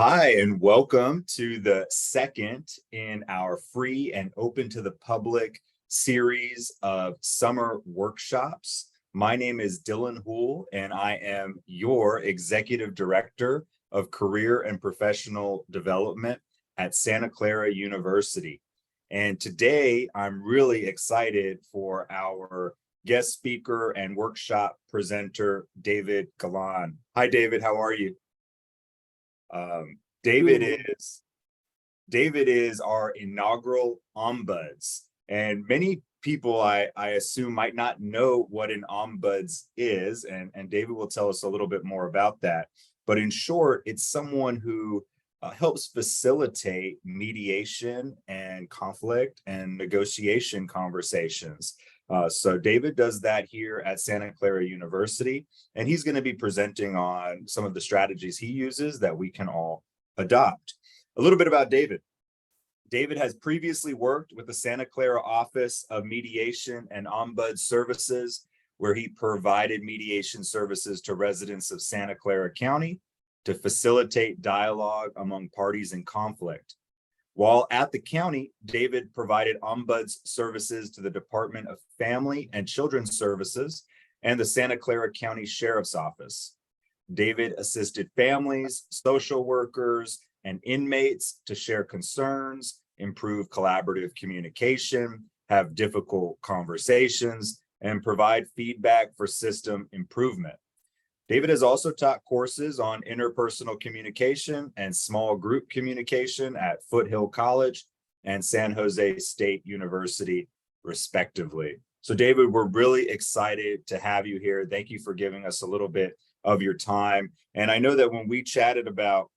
Hi, and welcome to the second in our free and open to the public series of summer workshops. My name is Dylan Houle, and I am your Executive Director of Career and Professional Development at Santa Clara University. And today I'm really excited for our guest speaker and workshop presenter, David Galan. Hi, David, how are you? David is our inaugural ombuds, and many people I assume might not know what an ombuds is, and David will tell us a little bit more about that. But in short, it's someone who helps facilitate mediation and conflict and negotiation conversations. So David does that here at Santa Clara University, and he's going to be presenting on some of the strategies he uses that we can all adopt. A little bit about David. David has previously worked with the Santa Clara Office of Mediation and Ombuds Services, where he provided mediation services to residents of Santa Clara County to facilitate dialogue among parties in conflict. While at the county, David provided ombuds services to the Department of Family and Children's Services and the Santa Clara County Sheriff's Office. David assisted families, social workers, and inmates to share concerns, improve collaborative communication, have difficult conversations, and provide feedback for system improvement. David has also taught courses on interpersonal communication and small group communication at Foothill College and San Jose State University, respectively. So David, we're really excited to have you here. Thank you for giving us a little bit of your time. And I know that when we chatted about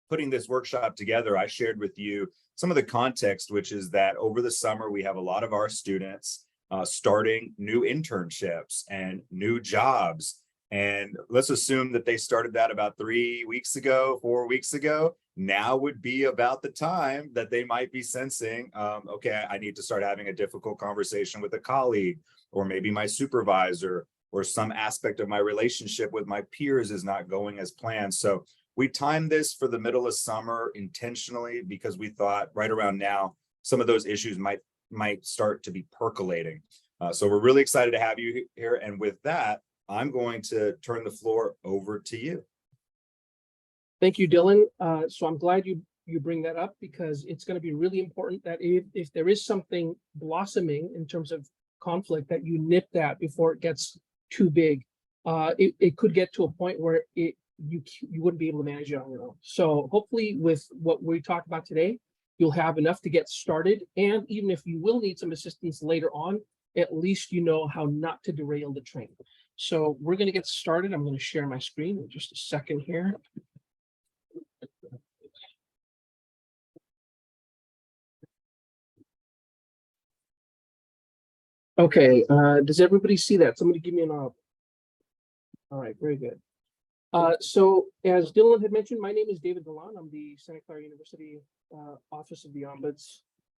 putting this workshop together, I shared with you some of the context, which is that over the summer, we have a lot of our students starting new internships and new jobs. And let's assume that they started that about 3 weeks ago, 4 weeks ago. Now would be about the time that they might be sensing, okay, I need to start having a difficult conversation with a colleague, or maybe my supervisor, or some aspect of my relationship with my peers is not going as planned. So we timed this for the middle of summer intentionally because we thought right around now, some of those issues might start to be percolating. So we're really excited to have you here. And with that, I'm going to turn the floor over to you. Thank you, Dylan. So I'm glad you bring that up because it's going to be really important that if there is something blossoming in terms of conflict, that you nip that before it gets too big. It could get to a point where you wouldn't be able to manage it on your own. So hopefully with what we talked about today, you'll have enough to get started. And even if you will need some assistance later on, at least you know how not to derail the train. So we're going to get started. I'm going to share my screen in just a second here. Okay, does everybody see that? Somebody give me a nod. All right, very good. So as Dylan had mentioned, my name is David Galan. I'm the Santa Clara University Office of the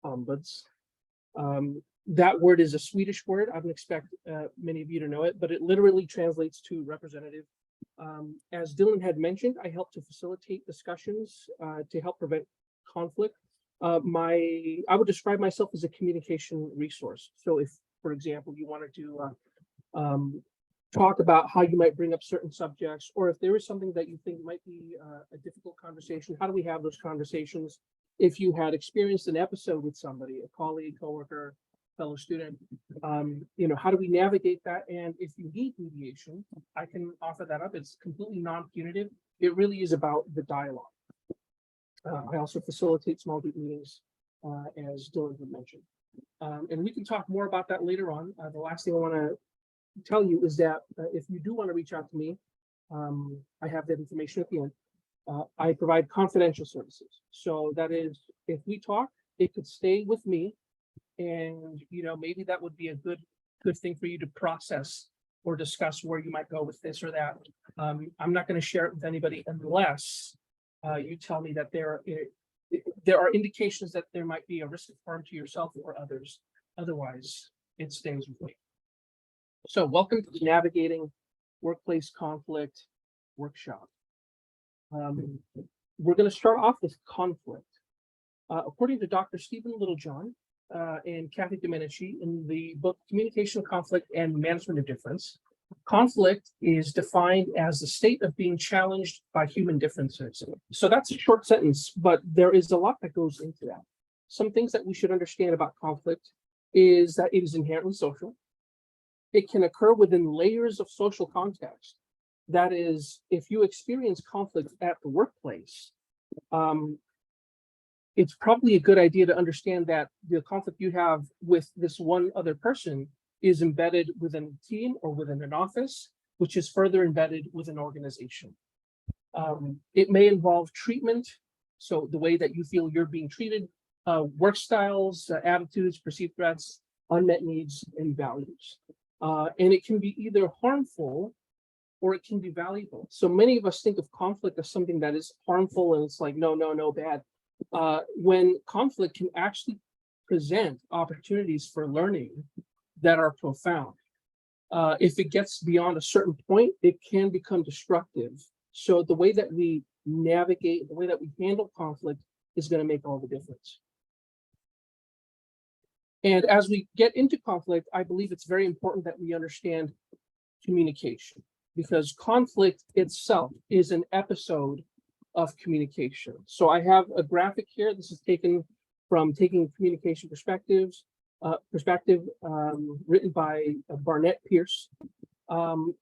Ombuds. That word is a Swedish word. I don't expect many of you to know it, but it literally translates to representative. As Dylan had mentioned, I help to facilitate discussions to help prevent conflict. I would describe myself as a communication resource. So if, for example, you wanted to talk about how you might bring up certain subjects, or if there is something that you think might be a difficult conversation, how do we have those conversations? If you had experienced an episode with somebody, a colleague, coworker, fellow student, how do we navigate that? And if you need mediation, I can offer that up. It's completely non-punitive. It really is about the dialogue. I also facilitate small group meetings, as Dylan had mentioned. And we can talk more about that later on. The last thing I want to tell you is that if you do want to reach out to me, I have that information at the end. I provide confidential services. So that is, if we talk, it could stay with me. And, maybe that would be a good thing for you to process or discuss where you might go with this or that. I'm not going to share it with anybody unless you tell me that there are indications that there might be a risk of harm to yourself or others. Otherwise, it stays with me. So welcome to the Navigating Workplace Conflict workshop. we're going to start off with conflict. According to Dr. Stephen Littlejohn and Kathy Domenici in the book Communication, Conflict, and Management of Difference, conflict is defined as the state of being challenged by human differences. So that's a short sentence, but there is a lot that goes into that. Some things that we should understand about conflict is that it is inherently social. It can occur within layers of social context. That is, if you experience conflict at the workplace, it's probably a good idea to understand that the conflict you have with this one other person is embedded within a team or within an office, which is further embedded with an organization. It may involve treatment, so the way that you feel you're being treated, work styles, attitudes, perceived threats, unmet needs, and values. And it can be either harmful or it can be valuable. So many of us think of conflict as something that is harmful and it's like, no, no, no, bad. When conflict can actually present opportunities for learning that are profound. If it gets beyond a certain point, it can become destructive. So the way that we navigate, the way that we handle conflict is going to make all the difference. And as we get into conflict, I believe it's very important that we understand communication, because conflict itself is an episode of communication. So I have a graphic here. This is taken from Taking Communication Perspectives, written by Barnett Pierce. And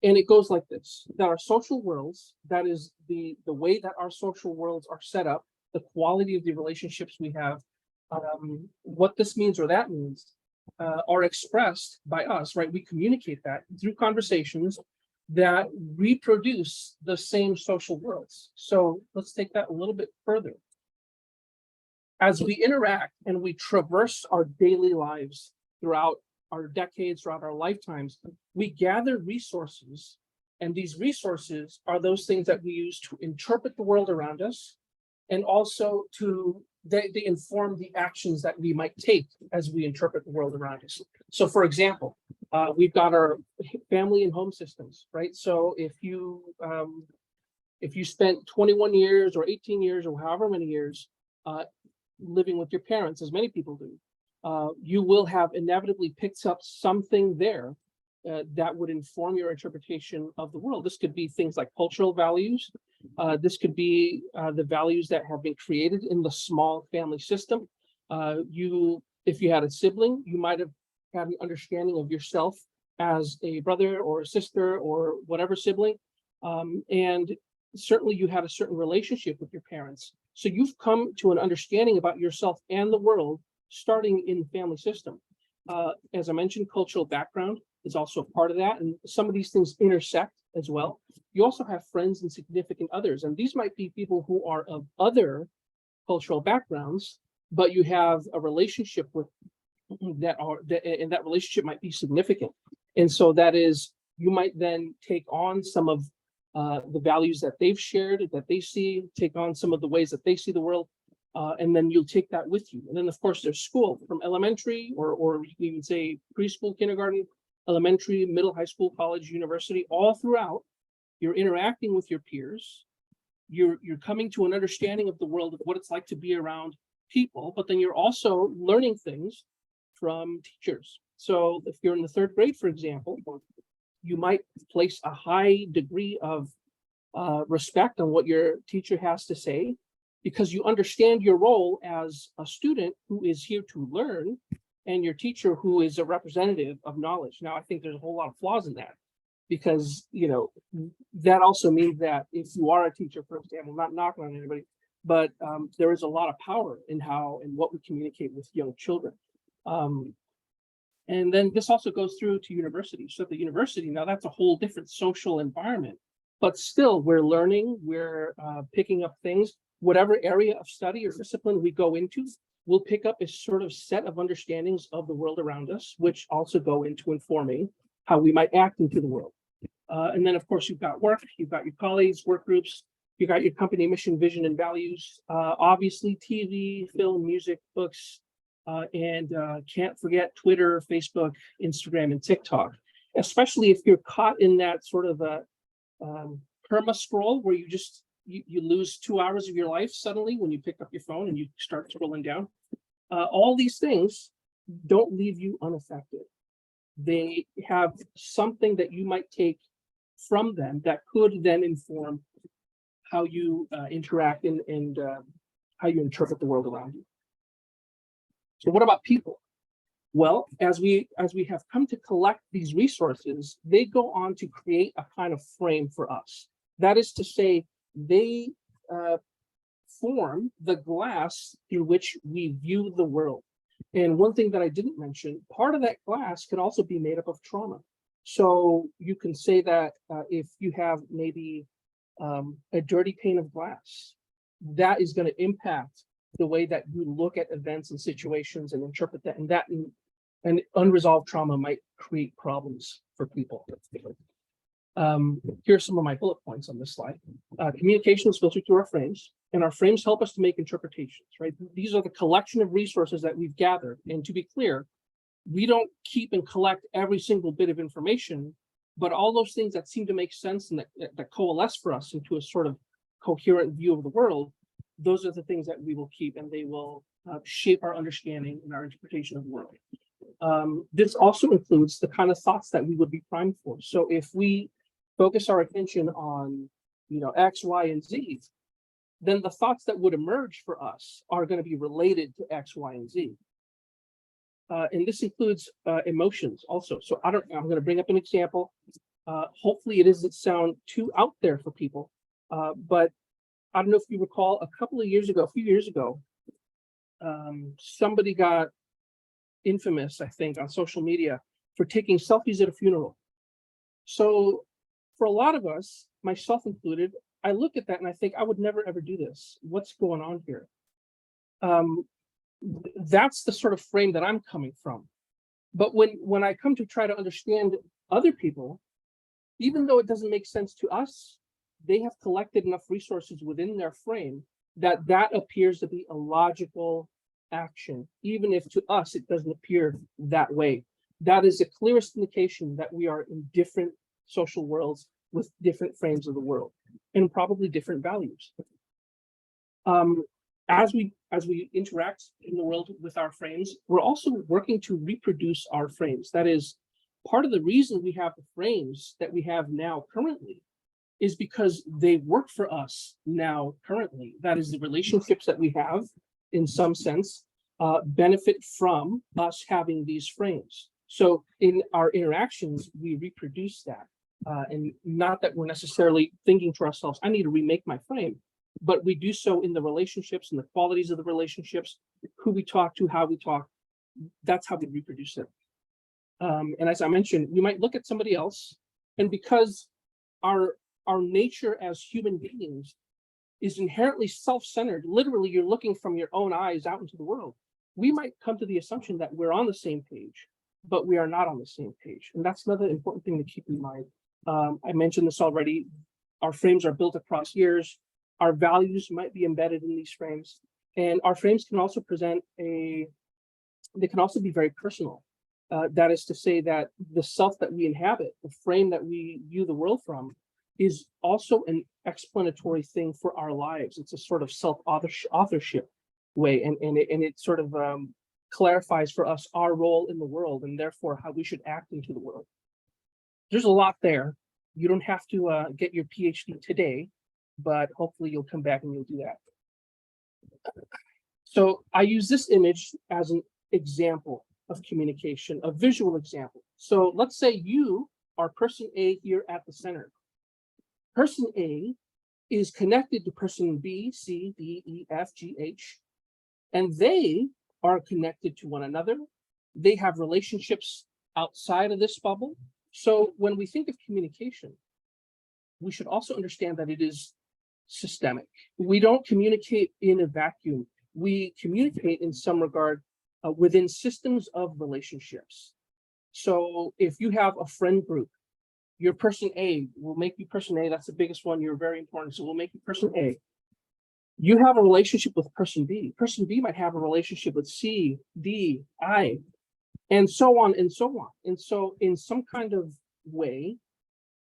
it goes like this: that our social worlds, that is the way that our social worlds are set up, the quality of the relationships we have, what this means or that means, are expressed by us, right? We communicate that through conversations that reproduce the same social worlds. So let's take that a little bit further. As we interact and we traverse our daily lives throughout our decades, throughout our lifetimes, we gather resources, and these resources are those things that we use to interpret the world around us, and also they inform the actions that we might take as we interpret the world around us. So for example, we've got our family and home systems, right? So if you spent 21 years or 18 years or however many years living with your parents, as many people do, you will have inevitably picked up something there that would inform your interpretation of the world. This could be things like cultural values. This could be the values that have been created in the small family system. If you had a sibling, you might have had an understanding of yourself as a brother or a sister or whatever sibling. And certainly you had a certain relationship with your parents. So you've come to an understanding about yourself and the world starting in the family system. As I mentioned, cultural background is also a part of that. And some of these things intersect as well. You also have friends and significant others. And these might be people who are of other cultural backgrounds, but you have a relationship with and that relationship might be significant. And so that is, you might then take on some of the values that they've shared, that they see, take on some of the ways that they see the world, and then you'll take that with you. And then of course there's school, from elementary or you can even say preschool, kindergarten, elementary, middle, high school, college, university, all throughout. You're interacting with your peers. You're coming to an understanding of the world, of what it's like to be around people, but then you're also learning things from teachers. So if you're in the third grade, for example, you might place a high degree of respect on what your teacher has to say, because you understand your role as a student who is here to learn, and your teacher who is a representative of knowledge. Now, I think there's a whole lot of flaws in that, because that also means that if you are a teacher, for example, not knocking on anybody, but there is a lot of power in how and what we communicate with young children. And then this also goes through to university. So at the university, now that's a whole different social environment, but still we're learning, we're picking up things. Whatever area of study or discipline we go into, we'll pick up a sort of set of understandings of the world around us, which also go into informing how we might act into the world. And then of course you've got work, you've got your colleagues, work groups, you got your company mission, vision, and values, obviously TV, film, music, books, and can't forget Twitter, Facebook, Instagram, and TikTok, especially if you're caught in that sort of a perma scroll where you just you lose 2 hours of your life suddenly when you pick up your phone and you start scrolling down. All these things don't leave you unaffected. They have something that you might take from them that could then inform how you interact and how you interpret the world around you. So what about people? Well, as we have come to collect these resources, they go on to create a kind of frame for us. That is to say, they form the glass through which we view the world. And one thing that I didn't mention, part of that glass can also be made up of trauma. So you can say that if you have maybe a dirty pane of glass, that is going to impact the way that you look at events and situations and interpret that. And unresolved trauma might create problems for people. Here's some of my bullet points on this slide. Communication is filtered through our frames, and our frames help us to make interpretations, right? These are the collection of resources that we've gathered. And to be clear, we don't keep and collect every single bit of information, but all those things that seem to make sense and that coalesce for us into a sort of coherent view of the world, those are the things that we will keep, and they will shape our understanding and our interpretation of the world. This also includes the kind of thoughts that we would be primed for. So if we focus our attention on, X, Y, and Z, then the thoughts that would emerge for us are going to be related to X, Y, and Z. And this includes emotions also. So I'm going to bring up an example. Hopefully it doesn't sound too out there for people, but I don't know if you recall a few years ago, somebody got infamous, I think, on social media for taking selfies at a funeral. So for a lot of us, myself included, I look at that and I think I would never ever do this. What's going on here? That's the sort of frame that I'm coming from. But when I come to try to understand other people, even though it doesn't make sense to us, they have collected enough resources within their frame that appears to be a logical action, even if to us it doesn't appear that way. That is the clearest indication that we are in different social worlds with different frames of the world and probably different values. As we interact in the world with our frames, we're also working to reproduce our frames. That is, part of the reason we have the frames that we have now currently is because they work for us now currently. That is, the relationships that we have, in some sense, benefit from us having these frames. So in our interactions, we reproduce that. And not that we're necessarily thinking to ourselves, I need to remake my frame, but we do so in the relationships and the qualities of the relationships, who we talk to, how we talk. That's how we reproduce it. And as I mentioned, we might look at somebody else, and because our nature as human beings is inherently self-centered, literally you're looking from your own eyes out into the world, we might come to the assumption that we're on the same page, but we are not on the same page. And that's another important thing to keep in mind. I mentioned this already. Our frames are built across years. Our values might be embedded in these frames. And our frames can also they can also be very personal. That is to say that the self that we inhabit, the frame that we view the world from, is also an explanatory thing for our lives. It's a sort of self-authorship way, and it sort of clarifies for us our role in the world, and therefore how we should act into the world. There's a lot there. You don't have to get your PhD today, but hopefully you'll come back and you'll do that. So I use this image as an example of communication, a visual example. So let's say you are person A here at the center. Person A is connected to person B, C, D, E, F, G, H, and they are connected to one another. They have relationships outside of this bubble. So when we think of communication, we should also understand that it is systemic. We don't communicate in a vacuum. We communicate in some regard within systems of relationships. So if you have a friend group, your person A will make you person A. That's the biggest one. You're very important. So we'll make you person A. You have a relationship with person B. Person B might have a relationship with C, D, I, and so on and so on. And so in some kind of way,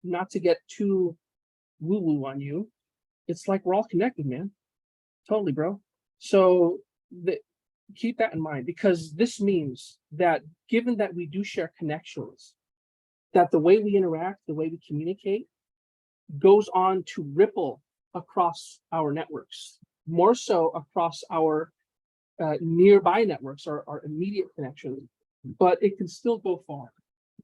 not to get too woo-woo on you, it's like we're all connected, man. Totally, bro. So keep that in mind, because this means that given that we do share connections, that the way we interact, the way we communicate goes on to ripple across our networks, more so across our nearby networks, our immediate connections, but it can still go far.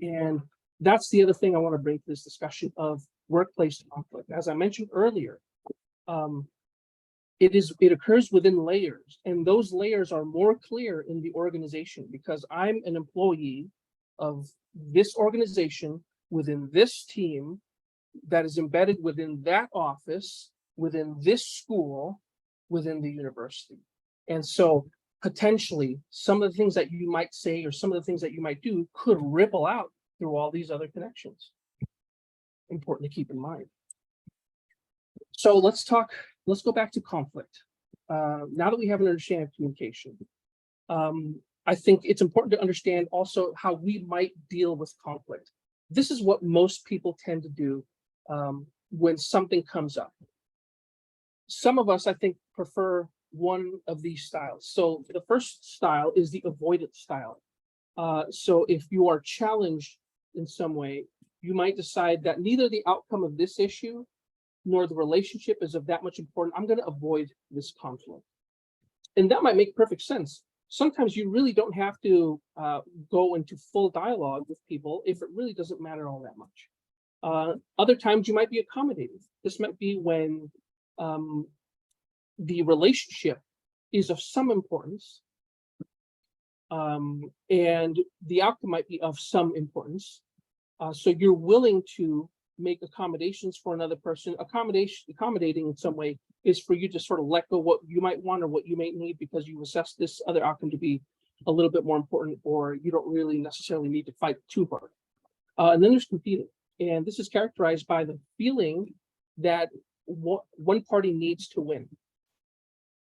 And that's the other thing I want to bring to this discussion of workplace conflict. As I mentioned earlier, it occurs within layers, and those layers are more clear in the organization because I'm an employee of this organization within this team that is embedded within that office, within this school, within the university. And so potentially some of the things that you might say or some of the things that you might do could ripple out through all these other connections. Important to keep in mind. So let's go back to conflict. Now that we have an understanding of communication, I think it's important to understand also how we might deal with conflict. This is what most people tend to do when something comes up. Some of us, I think, prefer one of these styles. So the first style is the avoidance style. So if you are challenged in some way, you might decide that neither the outcome of this issue nor the relationship is of that much importance. I'm going to avoid this conflict. And that might make perfect sense. Sometimes you really don't have to go into full dialogue with people if it really doesn't matter all that much. Other times you might be accommodating. This might be when the relationship is of some importance, and the outcome might be of some importance. So you're willing to make accommodations for another person. Accommodating in some way is for you to sort of let go what you might want or what you may need because you assess this other outcome to be a little bit more important, or you don't really necessarily need to fight too hard. And then there's competing. And this is characterized by the feeling that one party needs to win.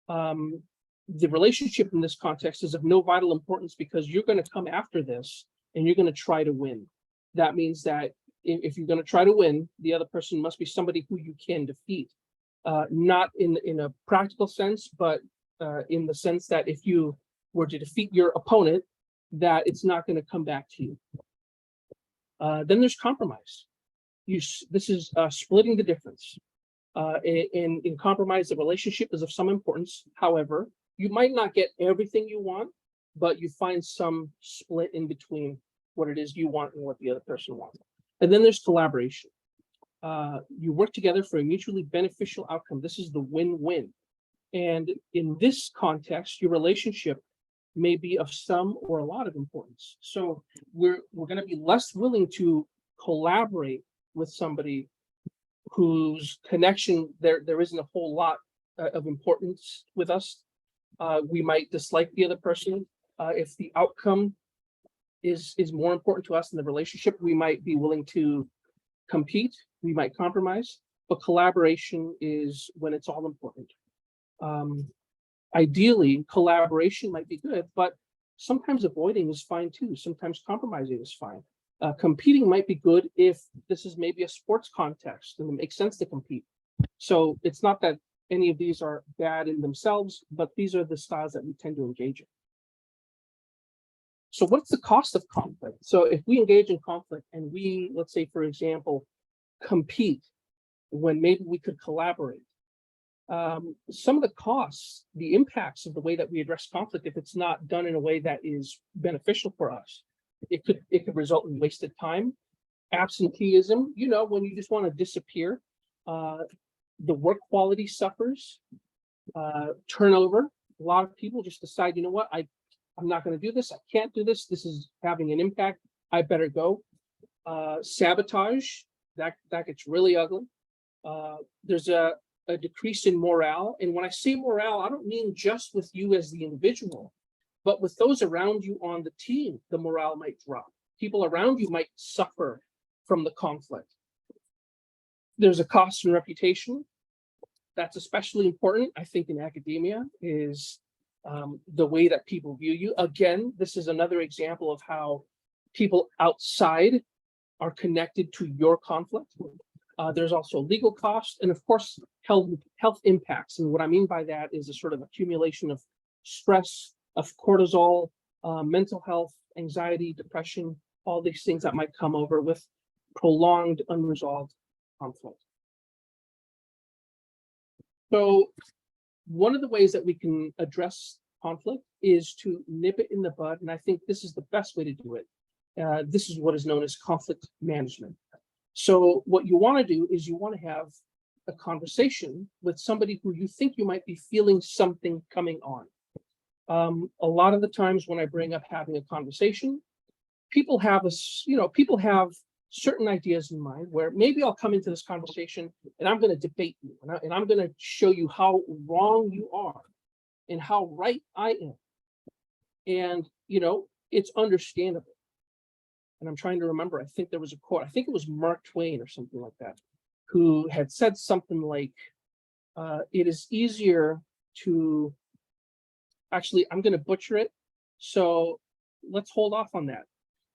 The relationship in this context is of no vital importance because you're going to come after this and you're going to try to win. That means that if you're going to try to win, the other person must be somebody who you can defeat. Not in a practical sense, but in the sense that if you were to defeat your opponent, that it's not going to come back to you. Then there's compromise. This is splitting the difference. In compromise, the relationship is of some importance. However, you might not get everything you want, but you find some split in between what it is you want and what the other person wants. And then there's collaboration. You work together for a mutually beneficial outcome. This is the win-win. And in this context, your relationship may be of some or a lot of importance. So we're going to be less willing to collaborate with somebody whose connection there isn't a whole lot of importance with us. We might dislike the other person. If the outcome is more important to us than the relationship, we might be willing to compete, we might compromise, but collaboration is when it's all important. Ideally, collaboration might be good, but sometimes avoiding is fine too. Sometimes compromising is fine. Competing might be good if this is maybe a sports context and it makes sense to compete. So it's not that any of these are bad in themselves, but these are the styles that we tend to engage in. So what's the cost of conflict? So if we engage in conflict and we, let's say, for example, compete when maybe we could collaborate, some of the costs, the impacts of the way that we address conflict, if it's not done in a way that is beneficial for us, it could result in wasted time, absenteeism, when you just want to disappear, the work quality suffers, turnover. A lot of people just decide, you know what, I'm not going to do this. I can't do this. This is having an impact. I better go. Sabotage, that gets really ugly. There's a decrease in morale. And when I say morale, I don't mean just with you as the individual, but with those around you on the team, the morale might drop. People around you might suffer from the conflict. There's a cost in reputation. That's especially important, I think, in academia, is the way that people view you. Again, this is another example of how people outside are connected to your conflict. There's also legal costs. And of course, health impacts. And what I mean by that is a sort of accumulation of stress, of cortisol, mental health, anxiety, depression, all these things that might come over with prolonged unresolved conflict. So one of the ways that we can address conflict is to nip it in the bud. And I think this is the best way to do it. This is what is known as conflict management. So what you want to do is you want to have a conversation with somebody who you think you might be feeling something coming on. A lot of the times when I bring up having a conversation, people have certain ideas in mind where maybe I'll come into this conversation and I'm going to debate you and I'm going to show you how wrong you are and how right I am. And, it's understandable. And I'm trying to remember, I think there was a quote, I think it was Mark Twain or something like that, who had said something like, it is easier to, actually, I'm going to butcher it. So let's hold off on that.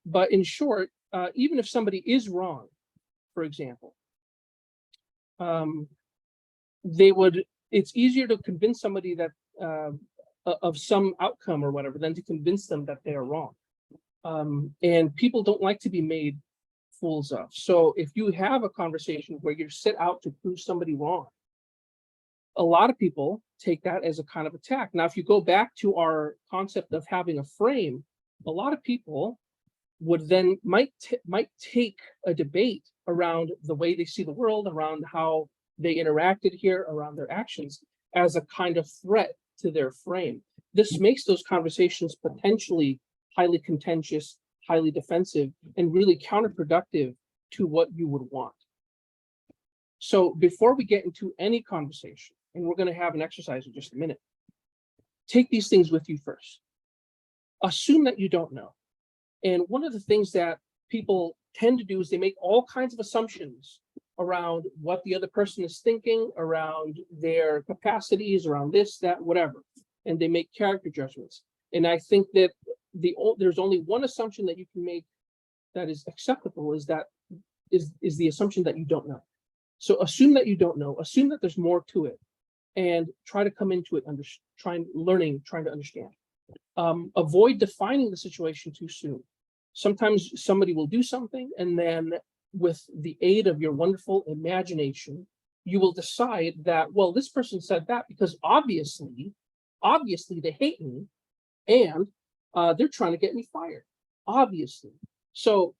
But in short, even if somebody is wrong, for example, it's easier to convince somebody that of some outcome or whatever than to convince them that they are wrong. And people don't like to be made fools of. So if you have a conversation where you're set out to prove somebody wrong, a lot of people take that as a kind of attack. Now, if you go back to our concept of having a frame, a lot of people would then might take a debate around the way they see the world, around how they interacted here, around their actions, as a kind of threat to their frame. This makes those conversations potentially highly contentious, highly defensive, and really counterproductive to what you would want. So before we get into any conversation, and we're going to have an exercise in just a minute, take these things with you first. Assume that you don't know. And one of the things that people tend to do is they make all kinds of assumptions around what the other person is thinking, around their capacities, around this, that, whatever. And they make character judgments. And I think that there's only one assumption that you can make that is acceptable, is the assumption that you don't know. So assume that you don't know, assume that there's more to it, and try to come into it trying to understand. Avoid defining the situation too soon. Sometimes somebody will do something, and then with the aid of your wonderful imagination, you will decide that, well, this person said that because obviously they hate me, and they're trying to get me fired, obviously. So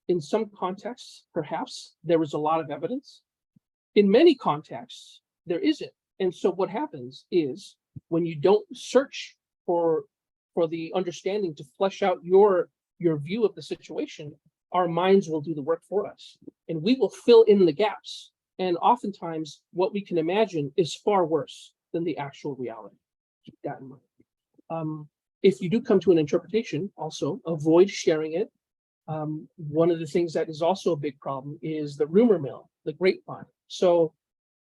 in some contexts, perhaps there was a lot of evidence. In many contexts, there isn't. And so what happens is, when you don't search for the understanding to flesh out your view of the situation, our minds will do the work for us, and we will fill in the gaps. And oftentimes what we can imagine is far worse than the actual reality. Keep that in mind. If you do come to an interpretation, also avoid sharing it. One of the things that is also a big problem is the rumor mill, the grapevine. So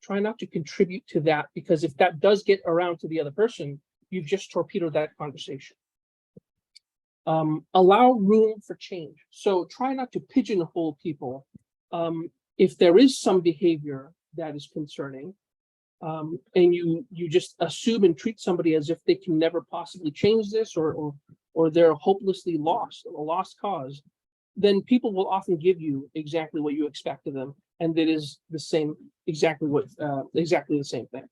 try not to contribute to that, because if that does get around to the other person, you've just torpedoed that conversation. Allow room for change. So try not to pigeonhole people. If there is some behavior that is concerning, and you just assume and treat somebody as if they can never possibly change this, or they're hopelessly lost, a lost cause, then people will often give you exactly what you expect of them, and that is the same, exactly the same thing.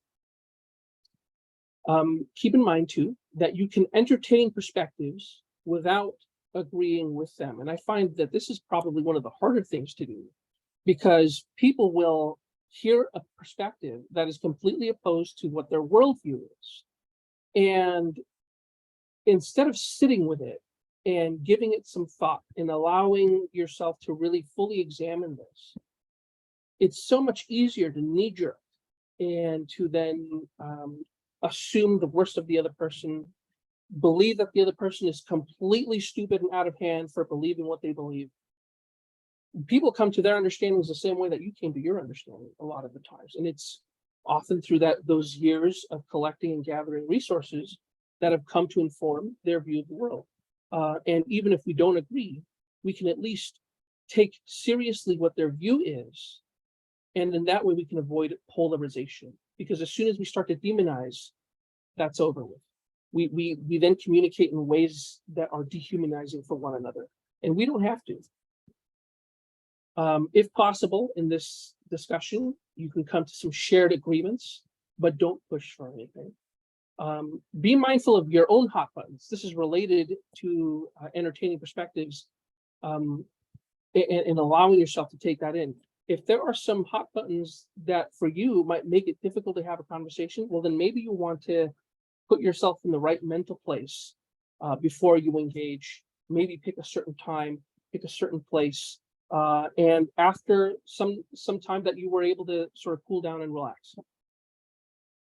Keep in mind too that you can entertain perspectives without agreeing with them, and I find that this is probably one of the harder things to do, because people will hear a perspective that is completely opposed to what their worldview is, and instead of sitting with it and giving it some thought and allowing yourself to really fully examine this, it's so much easier to knee-jerk and to then assume the worst of the other person, believe that the other person is completely stupid and out of hand for believing what they believe. People come to their understandings the same way that you came to your understanding a lot of the times. And it's often through those years of collecting and gathering resources that have come to inform their view of the world. And even if we don't agree, we can at least take seriously what their view is And in that way, we can avoid polarization, because as soon as we start to demonize, that's over with. We then communicate in ways that are dehumanizing for one another, and we don't have to. If possible, in this discussion, you can come to some shared agreements, but don't push for anything. Be mindful of your own hot buttons. This is related to entertaining perspectives, and allowing yourself to take that in. If there are some hot buttons that for you might make it difficult to have a conversation, well, then maybe you want to put yourself in the right mental place before you engage. Maybe pick a certain time, pick a certain place, and after some time that you were able to sort of cool down and relax.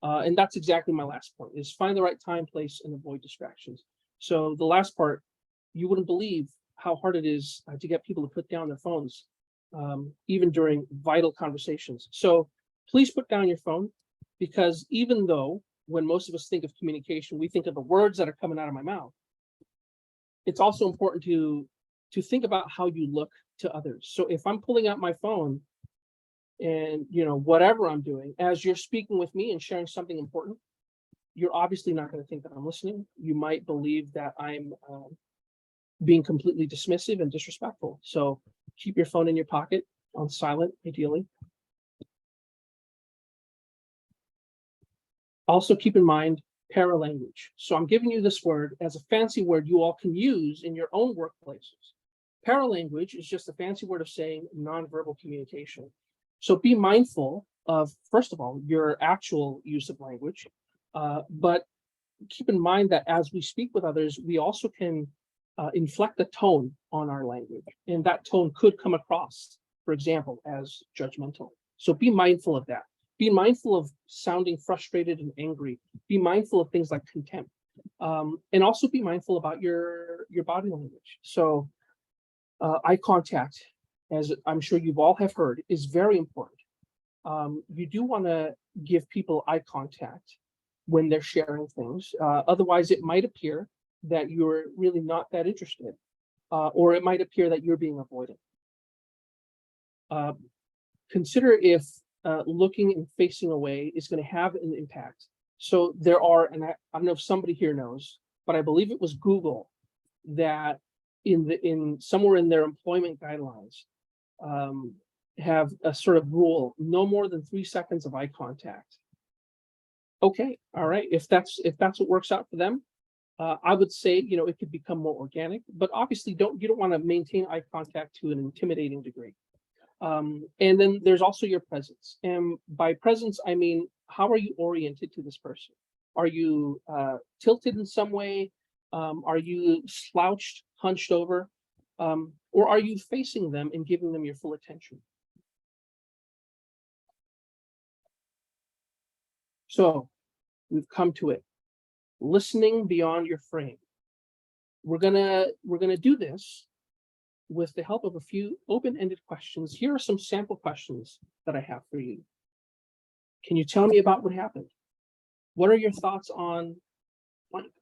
And that's exactly my last point, is find the right time, place, and avoid distractions. So the last part, you wouldn't believe how hard it is to get people to put down their phones, even during vital conversations. So please put down your phone, because even though when most of us think of communication, we think of the words that are coming out of my mouth, it's also important to think about how you look to others. So if I'm pulling out my phone and, you know, whatever I'm doing, as you're speaking with me and sharing something important, you're obviously not going to think that I'm listening. You might believe that I'm being completely dismissive and disrespectful. So keep your phone in your pocket on silent, ideally. Also keep in mind paralanguage. So I'm giving you this word as a fancy word you all can use in your own workplaces. Paralanguage is just a fancy word of saying nonverbal communication. So be mindful of, first of all, your actual use of language, but keep in mind that as we speak with others, we also can inflect the tone on our language, and that tone could come across, for example, as judgmental. So be mindful of that. Be mindful of sounding frustrated and angry. Be mindful of things like contempt, and also be mindful about your body language. So eye contact, as I'm sure you've all have heard, is very important. You do want to give people eye contact when they're sharing things. Otherwise, it might appear that you're really not that interested, or it might appear that you're being avoidant. Consider if looking and facing away is going to have an impact. So there are, and I don't know if somebody here knows, but I believe it was Google that in somewhere in their employment guidelines have a sort of rule: no more than 3 seconds of eye contact. Okay, all right. If that's what works out for them, I would say, you know, it could become more organic. But obviously, you don't want to maintain eye contact to an intimidating degree. And then there's also your presence. And by presence, I mean, how are you oriented to this person? Are you tilted in some way? Are you slouched, hunched over? Or are you facing them and giving them your full attention? So we've come to it. Listening beyond your frame. We're gonna do this with the help of a few open-ended questions. Here are some sample questions that I have for you. Can you tell me about what happened? What are your thoughts on blank?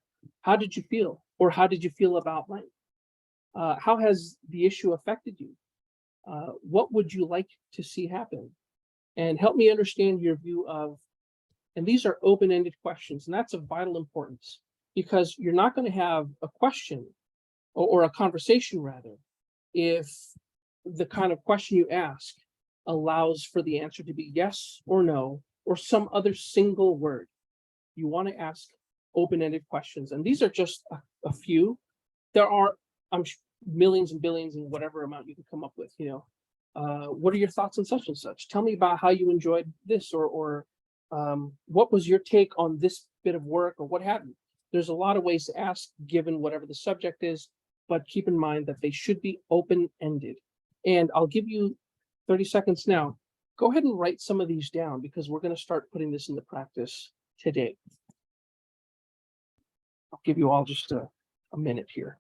How did you feel? Or how did you feel about blank? How has the issue affected you? What would you like to see happen? And help me understand your view of, and these are open-ended questions, and that's of vital importance, because you're not going to have a question or a conversation rather, if the kind of question you ask allows for the answer to be yes or no, or some other single word. You want to ask open-ended questions. And these are just a few. There are, I'm sure, millions and billions and whatever amount you can come up with, you know. What are your thoughts on such and such? Tell me about how you enjoyed this, or what was your take on this bit of work, or what have you. There's a lot of ways to ask given whatever the subject is, but keep in mind that they should be open-ended. And I'll give you 30 seconds now. Go ahead and write some of these down, because we're going to start putting this into practice today. I'll give you all just a minute here.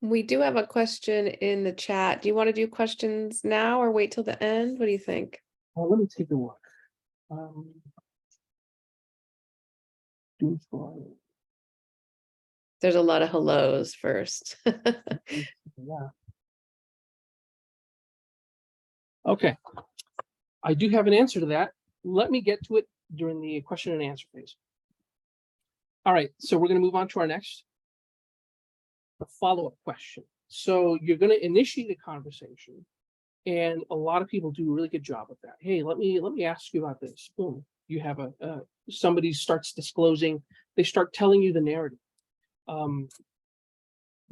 We do have a question in the chat. Do you want to do questions now or wait till the end? What do you think? Well, let me take a look. There's a lot of hellos first. Yeah. Okay, I do have an answer to that. Let me get to it during the question and answer phase. All right, so we're going to move on to our next follow-up question. So you're going to initiate a conversation, and a lot of people do a really good job with that. Hey, let me ask you about this. Boom, you have somebody starts disclosing, they start telling you the narrative.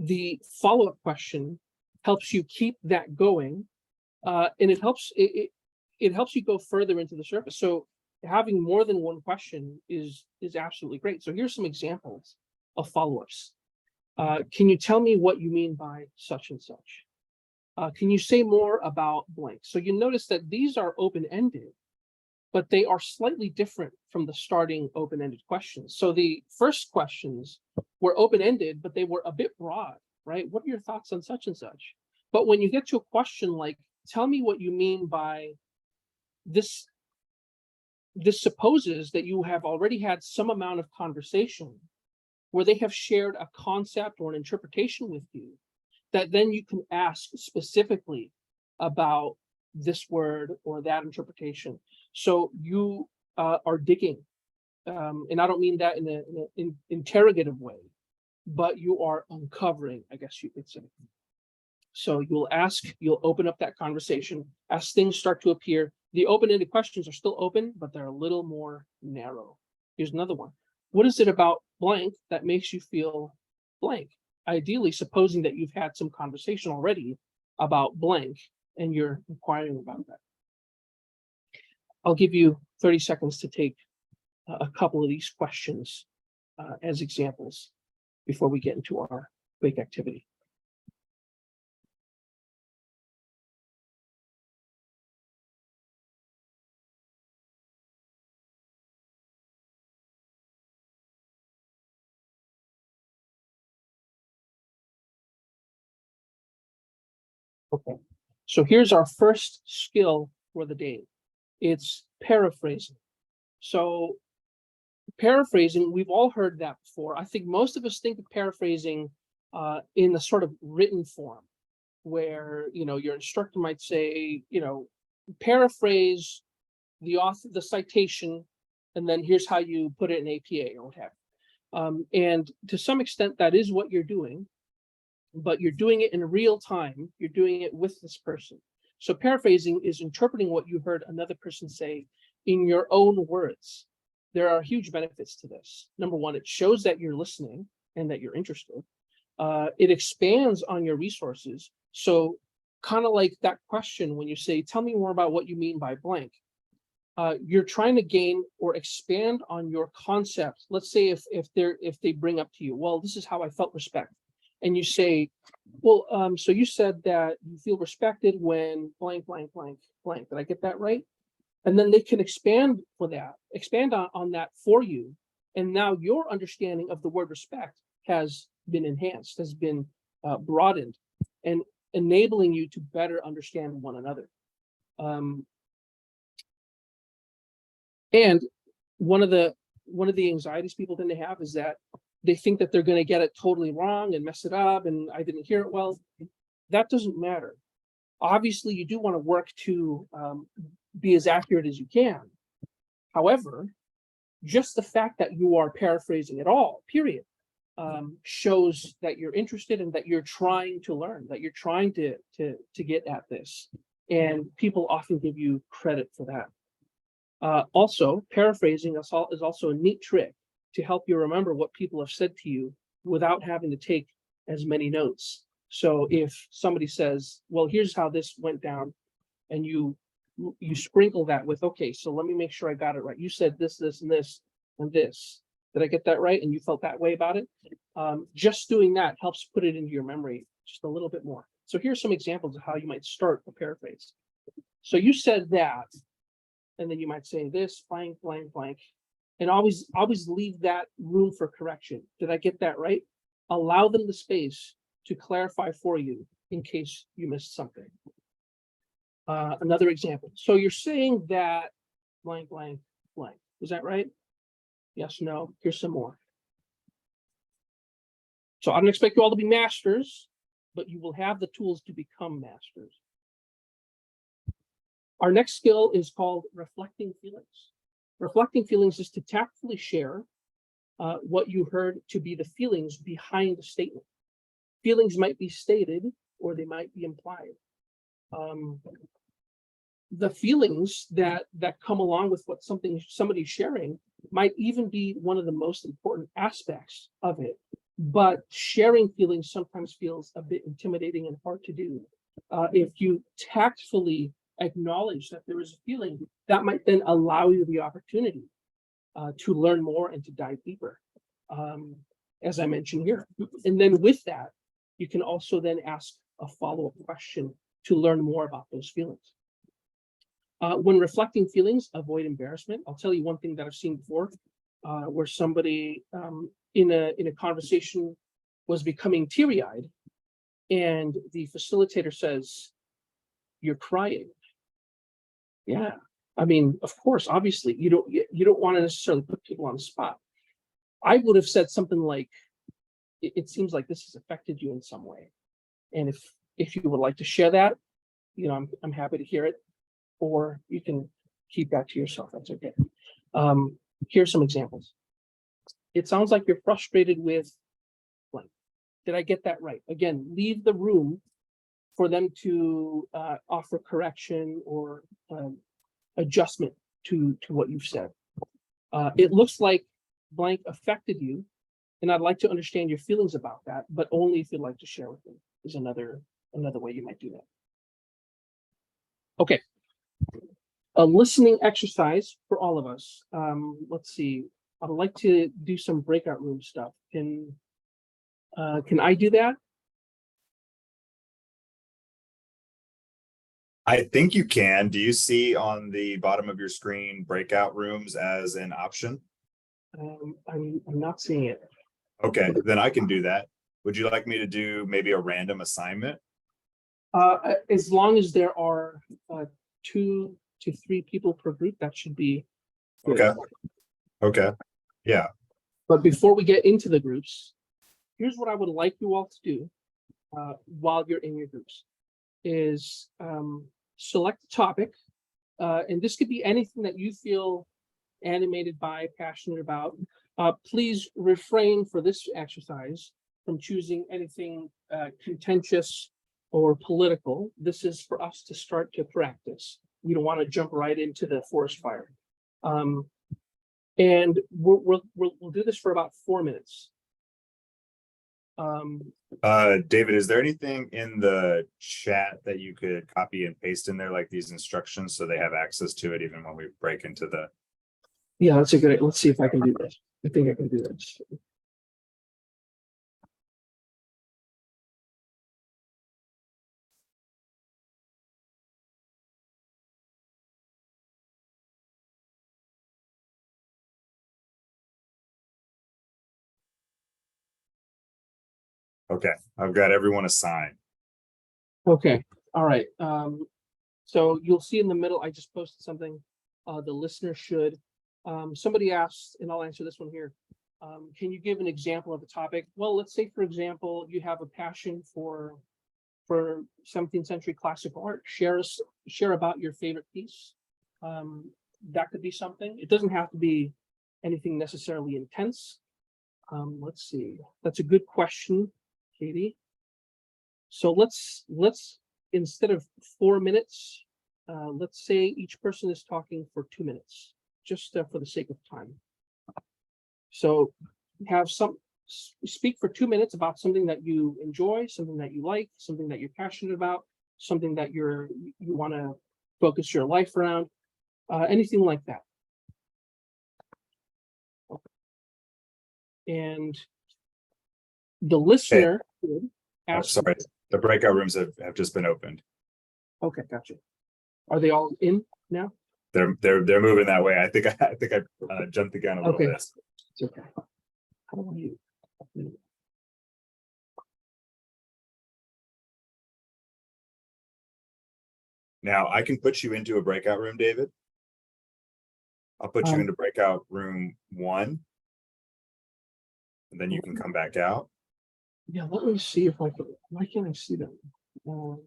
The follow-up question helps you keep that going, and it helps you go further into the surface. So having more than one question is absolutely great. So here's some examples of follow-ups. Can you tell me what you mean by such and such? Can you say more about blank? So you notice that these are open-ended, but they are slightly different from the starting open-ended questions. So the first questions were open-ended, but they were a bit broad, right? What are your thoughts on such and such? But when you get to a question like, tell me what you mean by this, this supposes that you have already had some amount of conversation where they have shared a concept or an interpretation with you that then you can ask specifically about this word or that interpretation. So you are digging, and I don't mean that in an interrogative way, but you are uncovering, I guess you could say. So you'll ask, you'll open up that conversation as things start to appear. The open-ended questions are still open, but they're a little more narrow. Here's another one. What is it about blank that makes you feel blank? Ideally, supposing that you've had some conversation already about blank and you're inquiring about that. I'll give you 30 seconds to take a couple of these questions as examples before we get into our quick activity. Okay, so here's our first skill for the day. It's paraphrasing. So paraphrasing, we've all heard that before. I think most of us think of paraphrasing in the sort of written form, where your instructor might say, paraphrase the author, the citation, and then here's how you put it in APA or what have you. And to some extent, that is what you're doing, but you're doing it in real time. You're doing it with this person. So paraphrasing is interpreting what you heard another person say in your own words. There are huge benefits to this. Number one, it shows that you're listening and that you're interested. It expands on your resources. So kind of like that question when you say, tell me more about what you mean by blank. You're trying to gain or expand on your concept. Let's say if they bring up to you, well, this is how I felt respect. And you say, well, so you said that you feel respected when blank, blank, blank, blank. Did I get that right? And then they can expand on that for you. And now your understanding of the word respect has been enhanced, has been broadened, and enabling you to better understand one another. And one of the anxieties people tend to have is that they think that they're going to get it totally wrong and mess it up, and I didn't hear it well. That doesn't matter. Obviously, you do want to work to be as accurate as you can. However, just the fact that you are paraphrasing at all, period, shows that you're interested and that you're trying to learn, that you're trying to get at this. And people often give you credit for that. Also, paraphrasing is also a neat trick to help you remember what people have said to you without having to take as many notes. So if somebody says, well, here's how this went down, and you sprinkle that with, okay, so let me make sure I got it right. You said this, this, and this, and this. Did I get that right? And you felt that way about it? Just doing that helps put it into your memory just a little bit more. So here's some examples of how you might start a paraphrase. So you said that, and then you might say this, blank, blank, blank. And always leave that room for correction. Did I get that right? Allow them the space to clarify for you in case you missed something. Another example. So you're saying that blank, blank, blank. Is that right? Yes, no. Here's some more. So I don't expect you all to be masters, but you will have the tools to become masters. Our next skill is called reflecting feelings. Reflecting feelings is to tactfully share what you heard to be the feelings behind the statement. Feelings might be stated or they might be implied. The feelings that come along with what somebody's sharing might even be one of the most important aspects of it. But sharing feelings sometimes feels a bit intimidating and hard to do. If you tactfully acknowledge that there is a feeling, that might then allow you the opportunity to learn more and to dive deeper, as I mentioned here. And then with that, you can also then ask a follow-up question to learn more about those feelings. When reflecting feelings, avoid embarrassment. I'll tell you one thing that I've seen before, where somebody in a conversation was becoming teary-eyed, and the facilitator says, "You're crying." Yeah, I mean, of course, obviously, you don't want to necessarily put people on the spot. I would have said something like, "It seems like this has affected you in some way, and if you would like to share that, I'm happy to hear it, or you can keep that to yourself. That's okay." Here's some examples. "It sounds like you're frustrated with blank." Did I get that right? Again, leave the room for them to offer correction or adjustment to what you've said. "It looks like blank affected you, and I'd like to understand your feelings about that, but only if you'd like to share with me," is another way you might do that. Okay. A listening exercise for all of us. Let's see. I'd like to do some breakout room stuff. Can I do that? I think you can. Do you see on the bottom of your screen breakout rooms as an option? I'm not seeing it. Okay, then I can do that. Would you like me to do maybe a random assignment? As long as there are 2 to 3 people per group, that should be good. Okay. Okay. Yeah. But before we get into the groups, here's what I would like you all to do while you're in your groups is select a topic, and this could be anything that you feel animated by, passionate about. Please refrain for this exercise from choosing anything contentious or political. This is for us to start to practice. We don't want to jump right into the forest fire. And we'll do this for about 4 minutes. David, is there anything in the chat that you could copy and paste in there, like these instructions, so they have access to it even when we break into the? Yeah, that's a good. Let's see if I can do this. I think I can do this. Okay, I've got everyone assigned. Okay. All right. So you'll see in the middle, I just posted something. The listener should. Somebody asked, and I'll answer this one here. Can you give an example of a topic? Well, let's say, for example, you have a passion for 17th century classical art. Share about your favorite piece. That could be something. It doesn't have to be anything necessarily intense. Let's see. That's a good question, Katie. So let's instead of 4 minutes, let's say each person is talking for 2 minutes, just for the sake of time. So speak for 2 minutes about something that you enjoy, something that you like, something that you're passionate about, something that you want to focus your life around, anything like that. And the listener would ask. Sorry, the breakout rooms have just been opened. Okay, gotcha. Are they all in now? They're moving that way. I think I jumped the gun a little Okay. bit. It's okay. How do you? Now I can put you into a breakout room, David. I'll put you into breakout room 1, and then you can come back out. Yeah, let me see if I can. Why can't I see them? Well,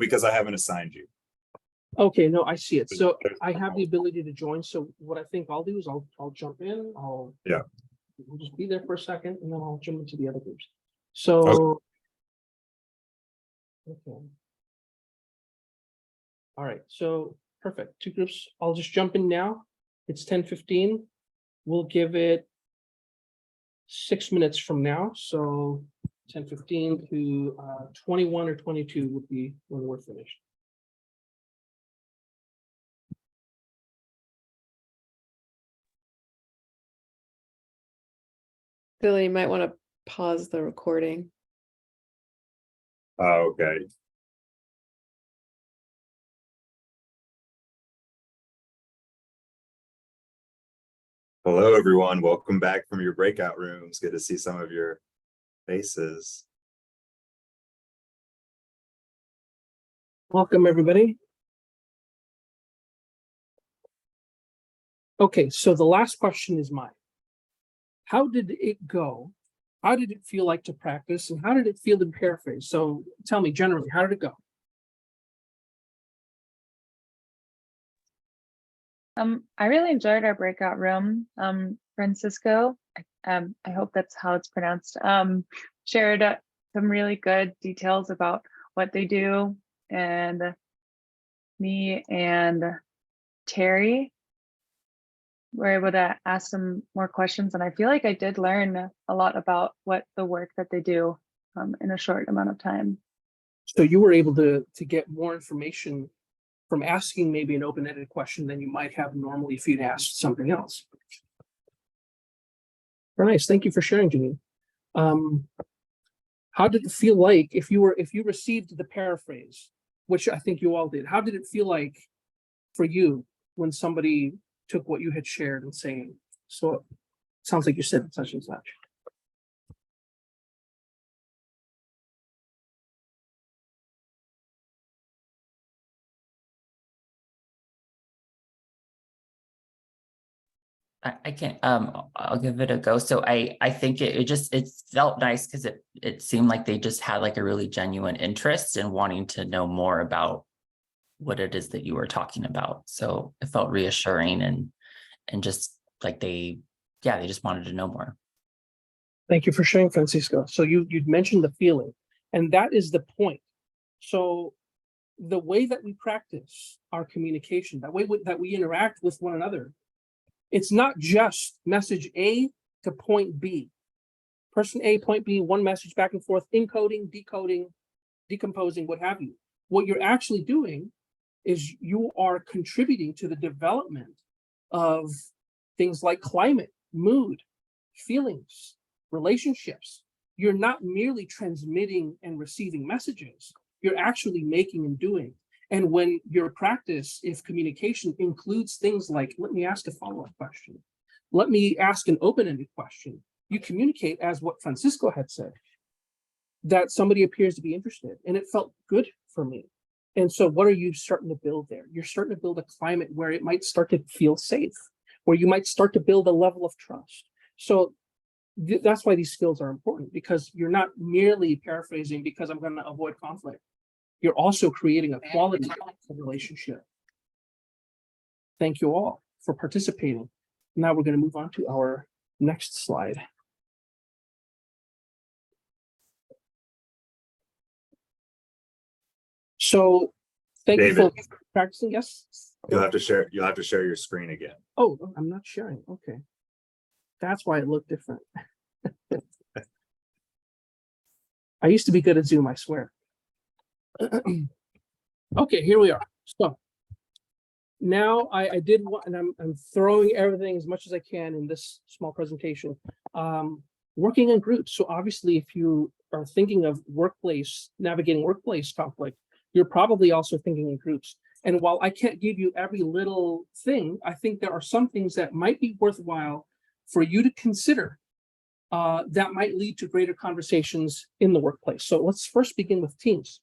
because I haven't assigned you. Okay, no, I see it. So I have the ability to join. So what I think I'll do is I'll jump in. Yeah. We'll just be there for a second and then I'll jump into the other groups. So. Okay. All right, so perfect. Two groups. I'll just jump in now. It's 10:15. We'll give it 6 minutes from now. So 10:15 to 21 or 22 would be when we're finished. Billy, you might want to pause the recording. Okay. Hello, everyone. Welcome back from your breakout rooms. Good to see some of your faces. Welcome, everybody. Okay, so the last question is mine. How did it go? How did it feel like to practice? And how did it feel to paraphrase? So tell me generally, how did it go? I really enjoyed our breakout room. Francisco, I hope that's how it's pronounced, shared some really good details about what they do, and me and Terry were able to ask some more questions, and I feel like I did learn a lot about what the work that they do in a short amount of time. So you were able to get more information from asking maybe an open-ended question than you might have normally if you'd asked something else. Very nice. Thank you for sharing, Janine. How did it feel like if you received the paraphrase, which I think you all did? How did it feel like for you when somebody took what you had shared and saying? So it sounds like you said such and such. I can't, I'll give it a go. So I think it felt nice because it seemed like they just had like a really genuine interest in wanting to know more about what it is that you were talking about. So it felt reassuring and just like they just wanted to know more. Thank you for sharing, Francisco. So you'd mentioned the feeling, and that is the point. So the way that we practice our communication, that way that we interact with one another, it's not just message A to point B. Person A, point B, one message back and forth, encoding, decoding, decomposing, what have you. What you're actually doing is you are contributing to the development of things like climate, mood, feelings, relationships. You're not merely transmitting and receiving messages. You're actually making and doing. And when your practice, if communication includes things like, let me ask a follow-up question, let me ask an open-ended question, you communicate, as what Francisco had said, that somebody appears to be interested, and it felt good for me. And so what are you starting to build there? You're starting to build a climate where it might start to feel safe, where you might start to build a level of trust. So that's why these skills are important, because you're not merely paraphrasing because I'm going to avoid conflict. You're also creating a quality of relationship. Thank you all for participating. Now we're going to move on to our next slide. So thank you for practicing. Yes. You'll have to share your screen again. Oh, I'm not sharing. Okay. That's why it looked different. I used to be good at Zoom, I swear. Okay, here we are. So now I did want, and I'm throwing everything as much as I can in this small presentation. Working in groups. So obviously, if you are thinking of navigating workplace conflict, you're probably also thinking in groups. And while I can't give you every little thing, I think there are some things that might be worthwhile for you to consider that might lead to greater conversations in the workplace. So let's first begin with teams.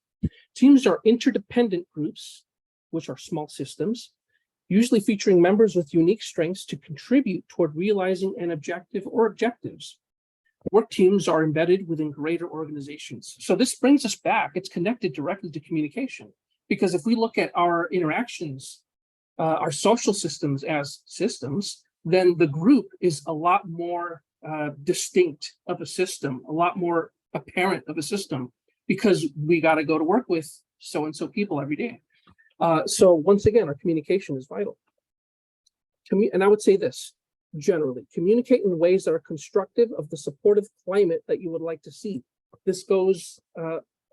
Teams are interdependent groups, which are small systems, usually featuring members with unique strengths to contribute toward realizing an objective or objectives. Work teams are embedded within greater organizations. So this brings us back. It's connected directly to communication. Because if we look at our interactions, our social systems as systems, then the group is a lot more distinct of a system, a lot more apparent of a system, because we got to go to work with so-and-so people every day. So once again, our communication is vital. And I would say this, generally, communicate in ways that are constructive of the supportive climate that you would like to see. This goes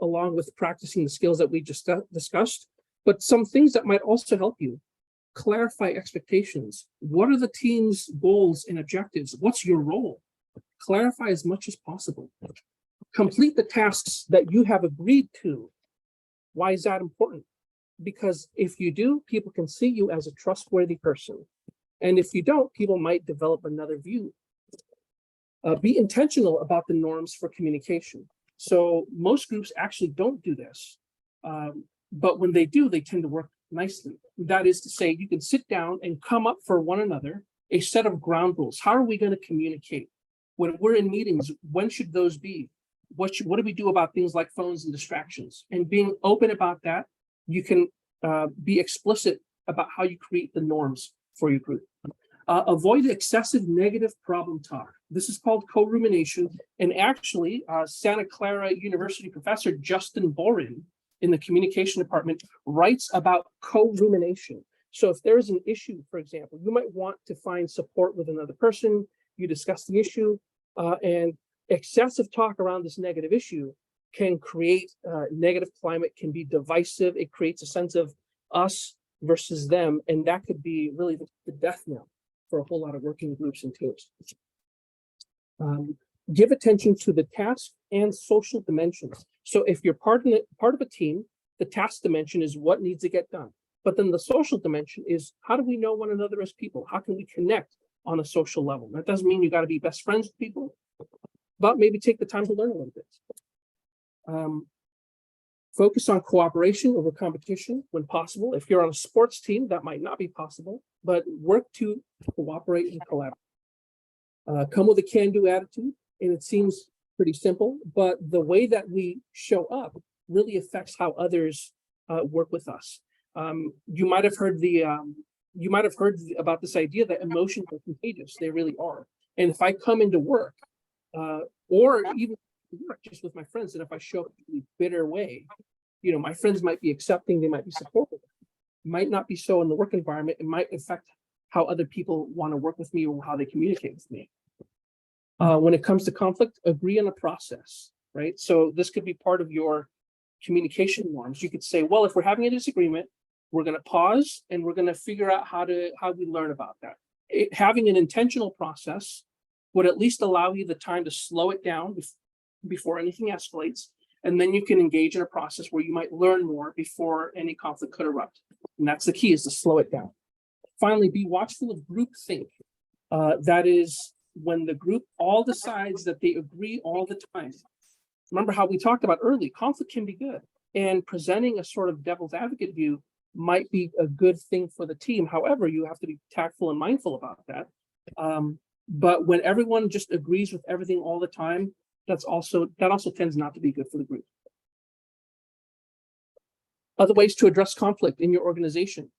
along with practicing the skills that we just discussed, but some things that might also help you. Clarify expectations. What are the team's goals and objectives? What's your role? Clarify as much as possible. Complete the tasks that you have agreed to. Why is that important? Because if you do, people can see you as a trustworthy person. And if you don't, people might develop another view. Be intentional about the norms for communication. So most groups actually don't do this. But when they do, they tend to work nicely. That is to say, you can sit down and come up for one another a set of ground rules. How are we going to communicate? When we're in meetings, when should those be? What do we do about things like phones and distractions? And being open about that, you can be explicit about how you create the norms for your group. Avoid excessive negative problem talk. This is called co-rumination. And actually, Santa Clara University professor Justin Boren in the communication department writes about co-rumination. So if there is an issue, for example, you might want to find support with another person, you discuss the issue, and excessive talk around this negative issue can create negative climate, can be divisive. It creates a sense of us versus them, and that could be really the death knell for a whole lot of working groups and teams. Give attention to the task and social dimensions. So if you're part of a team, the task dimension is what needs to get done. But then the social dimension is, how do we know one another as people? How can we connect on a social level? That doesn't mean you got to be best friends with people, but maybe take the time to learn a little bit. Focus on cooperation over competition when possible. If you're on a sports team, that might not be possible, but work to cooperate and collaborate. Come with a can-do attitude, and it seems pretty simple, but the way that we show up really affects how others work with us. You might have heard about this idea that emotions are contagious. They really are. And if I come into work, or even work just with my friends, and if I show up in a bitter way, you know, my friends might be accepting, they might be supportive. Might not be so in the work environment. It might affect how other people want to work with me or how they communicate with me. When it comes to conflict, agree on a process, right? So this could be part of your communication norms. You could say, well, if we're having a disagreement, we're going to pause and we're going to figure out how we learn about that. Having an intentional process would at least allow you the time to slow it down before anything escalates. And then you can engage in a process where you might learn more before any conflict could erupt. And that's the key, is to slow it down. Finally, be watchful of groupthink. That is when the group all decides that they agree all the time. Remember how we talked about early, conflict can be good. And presenting a sort of devil's advocate view might be a good thing for the team. However, you have to be tactful and mindful about that. But when everyone just agrees with everything all the time, that also tends not to be good for the group. Other ways to address conflict in your organization.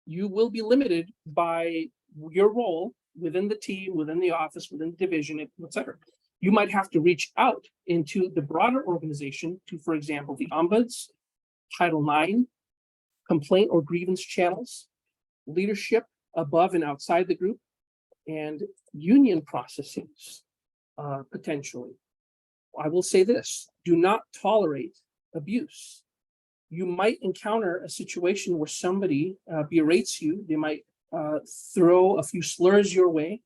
You will be limited by your role within the team, within the office, within the division, etc. You might have to reach out into the broader organization to, for example, the Ombuds, Title IX, complaint or grievance channels, leadership above and outside the group, and union processes, potentially. I will say this, do not tolerate abuse. You might encounter a situation where somebody berates you. They might throw a few slurs your way.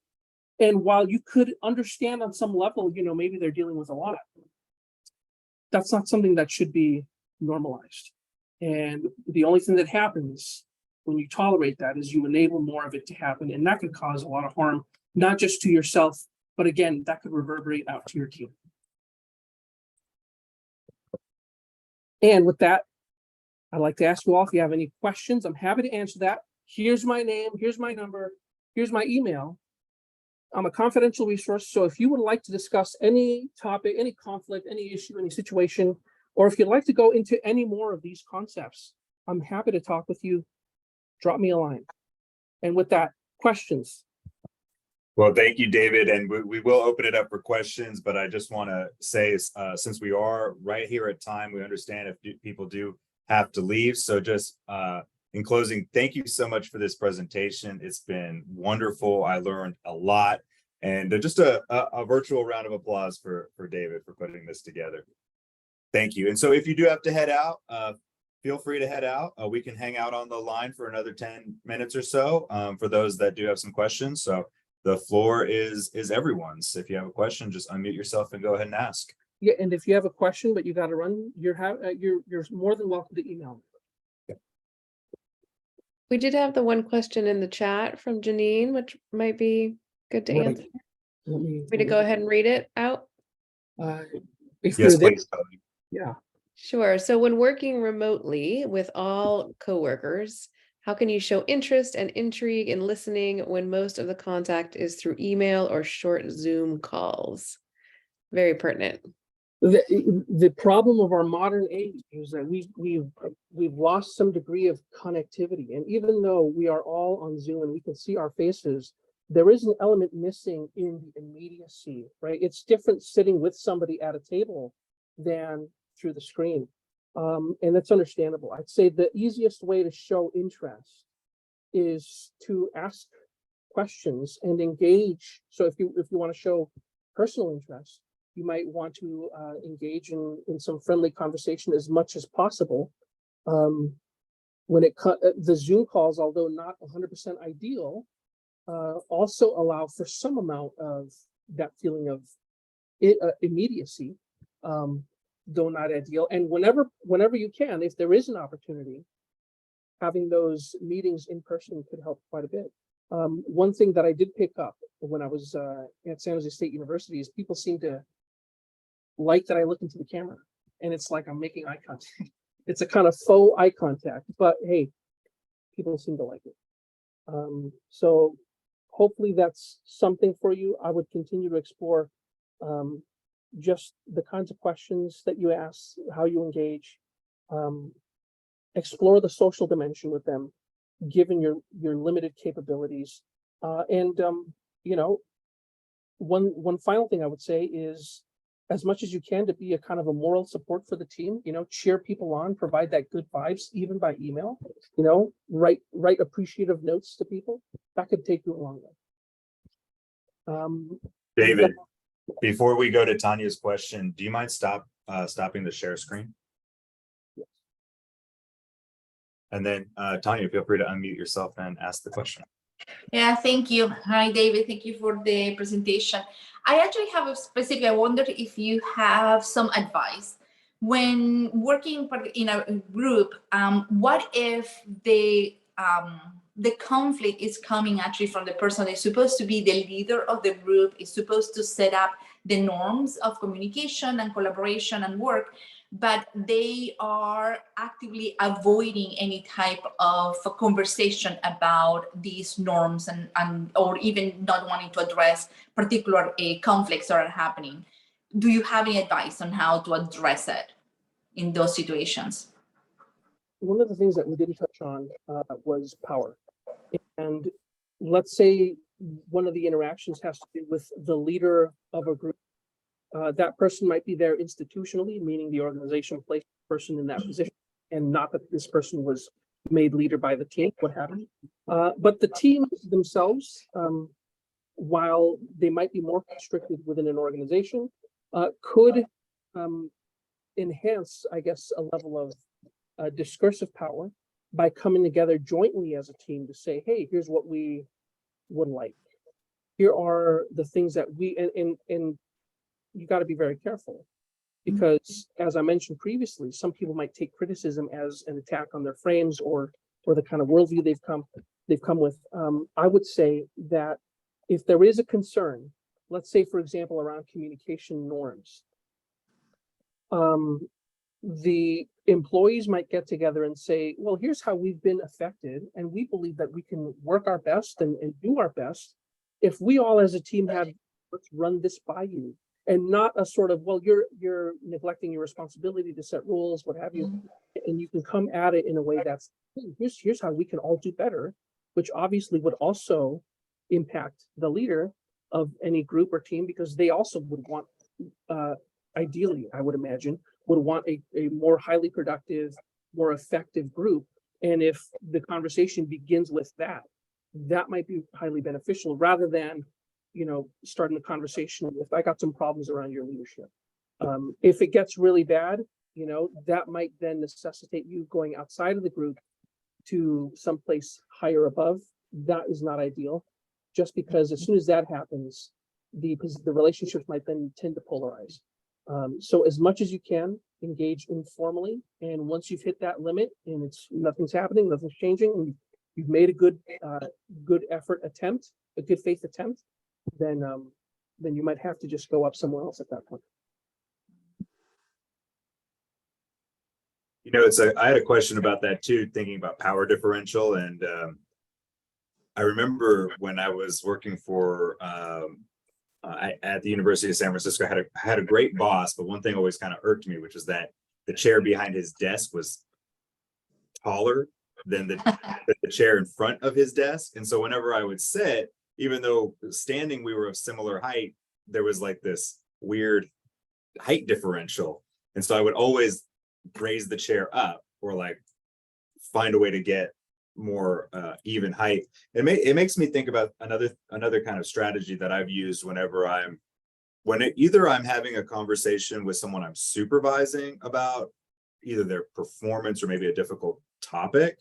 And while you could understand on some level, you know, maybe they're dealing with a lot, that's not something that should be normalized. And the only thing that happens when you tolerate that is you enable more of it to happen. And that could cause a lot of harm, not just to yourself, but again, that could reverberate out to your team. And with that, I'd like to ask you all if you have any questions. I'm happy to answer that. Here's my name, here's my number, here's my email. I'm a confidential resource. So if you would like to discuss any topic, any conflict, any issue, any situation, or if you'd like to go into any more of these concepts, I'm happy to talk with you. Drop me a line. And with that, questions? Well, thank you, David, and we will open it up for questions, but I just want to say, since we are right here at time, we understand if people do have to leave. So just in closing, thank you so much for this presentation. It's been wonderful. I learned a lot, and just a virtual round of applause for David for putting this together. Thank you. And so if you do have to head out, feel free to head out. We can hang out on the line for another 10 minutes or so for those that do have some questions. So the floor is everyone's. If you have a question, just unmute yourself and go ahead and ask. Yeah, and if you have a question, but you got to run, you're more than welcome to email me. We did have the one question in the chat from Janine, which might be good to Right. answer. Let me Want me to go ahead and read it out? if Yes, you're there, please. yeah. Sure. So when working remotely with all coworkers, how can you show interest and intrigue in listening when most of the contact is through email or short Zoom calls? Very pertinent. The problem of our modern age is that we've lost some degree of connectivity, and even though we are all on Zoom and we can see our faces, there is an element missing in the immediacy, right? It's different sitting with somebody at a table than through the screen, and that's understandable. I'd say the easiest way to show interest is to ask questions and engage. So if you want to show personal interest, you might want to engage in some friendly conversation as much as possible. When the Zoom calls, although not 100% ideal, also allow for some amount of that feeling of immediacy, though not ideal. And whenever you can, if there is an opportunity, having those meetings in person could help quite a bit. One thing that I did pick up when I was at San Jose State University is people seem to like that I look into the camera, and it's like I'm making eye contact. It's a kind of faux eye contact, but hey, people seem to like it. So hopefully that's something for you. I would continue to explore just the kinds of questions that you ask, how you engage, explore the social dimension with them, given your limited capabilities. And you know, one final thing I would say is, as much as you can, to be a kind of a moral support for the team, you know, cheer people on, provide that good vibes, even by email, you know, write appreciative notes to people. That could take you a long way. David, before we go to Tanya's question, do you mind stopping the share screen? Yes. And then Tanya, feel free to unmute yourself and ask the question. Yeah, thank you. Hi, David. Thank you for the presentation. I actually have a specific, I wonder if you have some advice when working in a group. What if the conflict is coming actually from the person that's supposed to be the leader of the group, is supposed to set up the norms of communication and collaboration and work, but they are actively avoiding any type of conversation about these norms and or even not wanting to address particular conflicts that are happening. Do you have any advice on how to address it in those situations? One of the things that we didn't touch on was power. And let's say one of the interactions has to do with the leader of a group. That person might be there institutionally, meaning the organization placed the person in that position, and not that this person was made leader by the team, what have you. But the team themselves, while they might be more constricted within an organization, could enhance, I guess, a level of discursive power by coming together jointly as a team to say, hey, here's what we would like. Here are the things that we, and you got to be very careful, because as I mentioned previously, some people might take criticism as an attack on their frames or the kind of worldview they've come with. I would say that if there is a concern, let's say, for example, around communication norms, the employees might get together and say, well, here's how we've been affected, and we believe that we can work our best and do our best. If we all as a team had, let's run this by you, and not a sort of, well, you're neglecting your responsibility to set rules, what have you. And you can come at it in a way that's, "Hey, here's how we can all do better," which obviously would also impact the leader of any group or team, because they also would want, ideally, I would imagine, would want a more highly productive, more effective group. And if the conversation begins with that, that might be highly beneficial, rather than, starting the conversation with, "I got some problems around your leadership." If it gets really bad, that might then necessitate you going outside of the group to someplace higher above. That is not ideal, just because as soon as that happens, the relationships might then tend to polarize. So as much as you can, engage informally, and once you've hit that limit and nothing's happening, nothing's changing, and you've made a good attempt, a good faith attempt, then you might have to just go up somewhere else at that point. I had a question about that too, thinking about power differential. And I remember when I was working for at the University of San Francisco, I had a great boss, but one thing always kind of irked me, which was that the chair behind his desk was taller than the chair in front of his desk. And so whenever I would sit, even though standing we were of similar height, there was like this weird height differential. And so I would always raise the chair up, or like find a way to get more even height. It makes me think about another kind of strategy that I've used whenever either I'm having a conversation with someone I'm supervising about either their performance or maybe a difficult topic,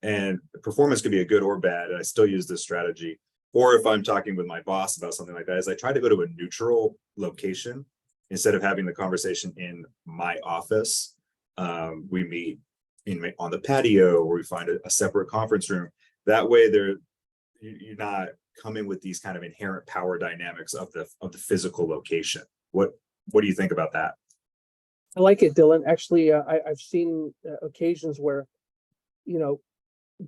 and performance could be a good or bad, and I still use this strategy. Or if I'm talking with my boss about something like that, is I try to go to a neutral location instead of having the conversation in my office. We meet on the patio, or we find a separate conference room. That way you're not coming with these kind of inherent power dynamics of the physical location. What do you think about that? I like it, Dylan. Actually, I've seen occasions where,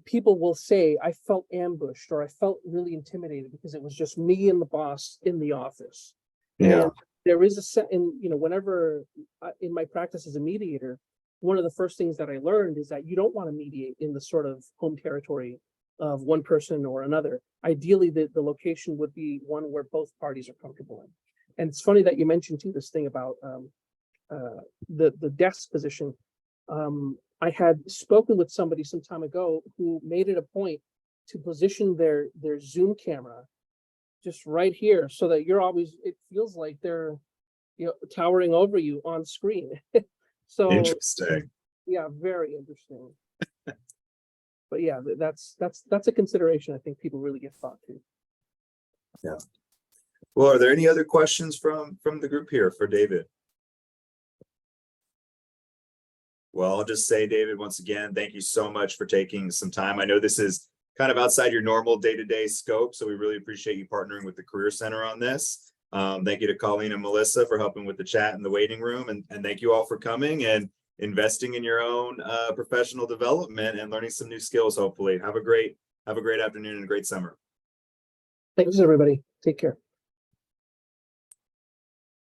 people will say, "I felt ambushed," or "I felt really intimidated because it was just me and the boss in the office." Yeah. And there is whenever in my practice as a mediator, one of the first things that I learned is that you don't want to mediate in the sort of home territory of one person or another. Ideally, the location would be one where both parties are comfortable in. And it's funny that you mentioned too this thing about the desk position. I had spoken with somebody some time ago who made it a point to position their Zoom camera just right here, so that it feels like they're towering over you on screen. So Interesting. yeah, very interesting. But yeah, that's a consideration I think people really get thought to. Yeah. Well, are there any other questions from the group here for David? Well, I'll just say, David, once again, thank you so much for taking some time. I know this is kind of outside your normal day-to-day scope, so we really appreciate you partnering with the Career Center on this. Thank you to Colleen and Melissa for helping with the chat in the waiting room, and thank you all for coming and investing in your own professional development and learning some new skills. Hopefully, have a great afternoon and a great summer. Thanks, everybody. Take care.